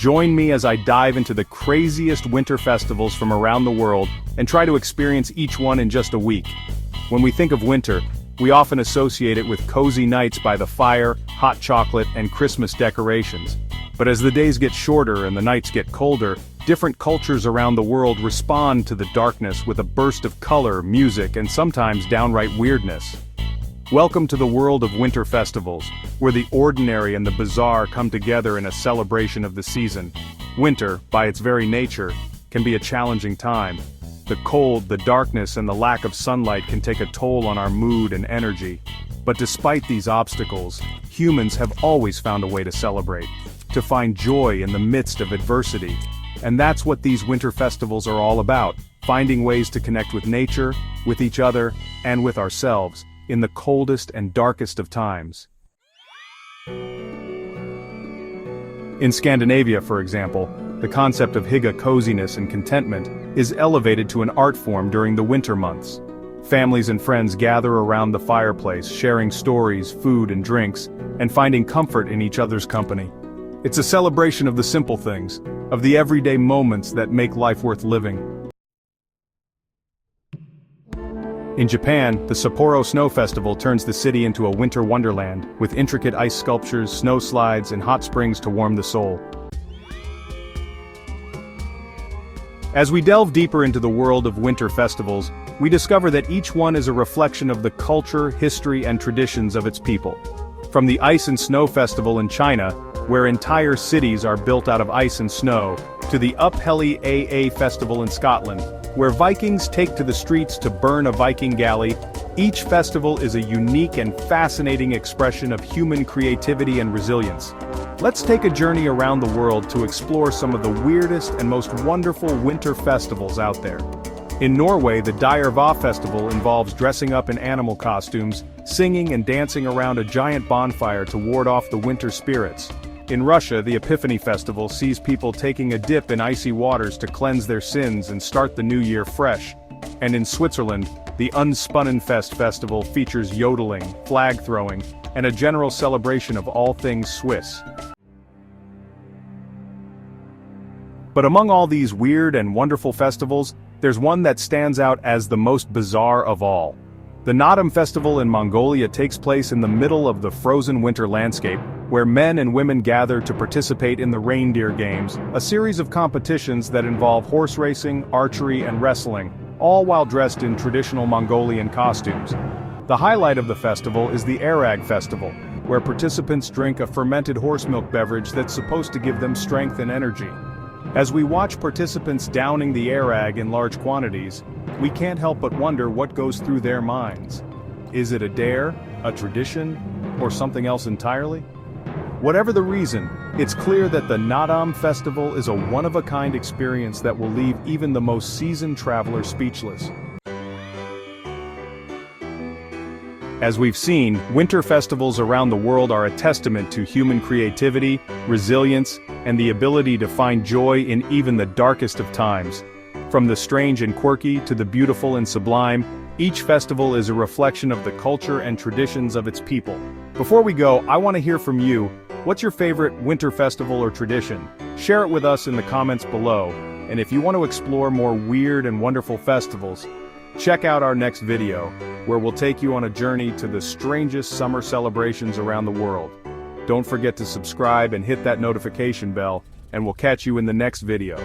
Join me as I dive into the craziest winter festivals from around the world and try to experience each one in just a week. When we think of winter, we often associate it with cozy nights by the fire, hot chocolate, and Christmas decorations. But as the days get shorter and the nights get colder, different cultures around the world respond to the darkness with a burst of color, music, and sometimes downright weirdness. Welcome to the world of winter festivals, where the ordinary and the bizarre come together in a celebration of the season. Winter, by its very nature, can be a challenging time. The cold, the darkness, and the lack of sunlight can take a toll on our mood and energy. But despite these obstacles, humans have always found a way to celebrate, to find joy in the midst of adversity. And that's what these winter festivals are all about, finding ways to connect with nature, with each other, and with ourselves, in the coldest and darkest of times. In Scandinavia, for example, the concept of hygge, coziness and contentment, is elevated to an art form during the winter months. Families and friends gather around the fireplace, sharing stories, food and drinks, and finding comfort in each other's company. It's a celebration of the simple things, of the everyday moments that make life worth living. In Japan, the Sapporo Snow Festival turns the city into a winter wonderland, with intricate ice sculptures, snow slides, and hot springs to warm the soul. As we delve deeper into the world of winter festivals, we discover that each one is a reflection of the culture, history, and traditions of its people. From the Ice and Snow Festival in China, where entire cities are built out of ice and snow, to the Uphelly AA Festival in Scotland, where Vikings take to the streets to burn a Viking galley, each festival is a unique and fascinating expression of human creativity and resilience. Let's take a journey around the world to explore some of the weirdest and most wonderful winter festivals out there. In Norway, the Dæmmerfest festival involves dressing up in animal costumes, singing and dancing around a giant bonfire to ward off the winter spirits. In Russia, the Epiphany festival sees people taking a dip in icy waters to cleanse their sins and start the new year fresh. And in Switzerland, the Unspunnenfest festival features yodeling, flag throwing, and a general celebration of all things Swiss. But among all these weird and wonderful festivals, there's one that stands out as the most bizarre of all. The Naadam Festival in Mongolia takes place in the middle of the frozen winter landscape, where men and women gather to participate in the reindeer games, a series of competitions that involve horse racing, archery, and wrestling, all while dressed in traditional Mongolian costumes. The highlight of the festival is the Arag Festival, where participants drink a fermented horse milk beverage that's supposed to give them strength and energy. As we watch participants downing the arag in large quantities, we can't help but wonder what goes through their minds. Is it a dare, a tradition, or something else entirely? Whatever the reason, it's clear that the Naadam Festival is a one-of-a-kind experience that will leave even the most seasoned traveler speechless. As we've seen, winter festivals around the world are a testament to human creativity, resilience, and the ability to find joy in even the darkest of times. From the strange and quirky to the beautiful and sublime, each festival is a reflection of the culture and traditions of its people. Before we go, I want to hear from you. What's your favorite winter festival or tradition? Share it with us in the comments below. And if you want to explore more weird and wonderful festivals, check out our next video, where we'll take you on a journey to the strangest summer celebrations around the world. Don't forget to subscribe and hit that notification bell, and we'll catch you in the next video.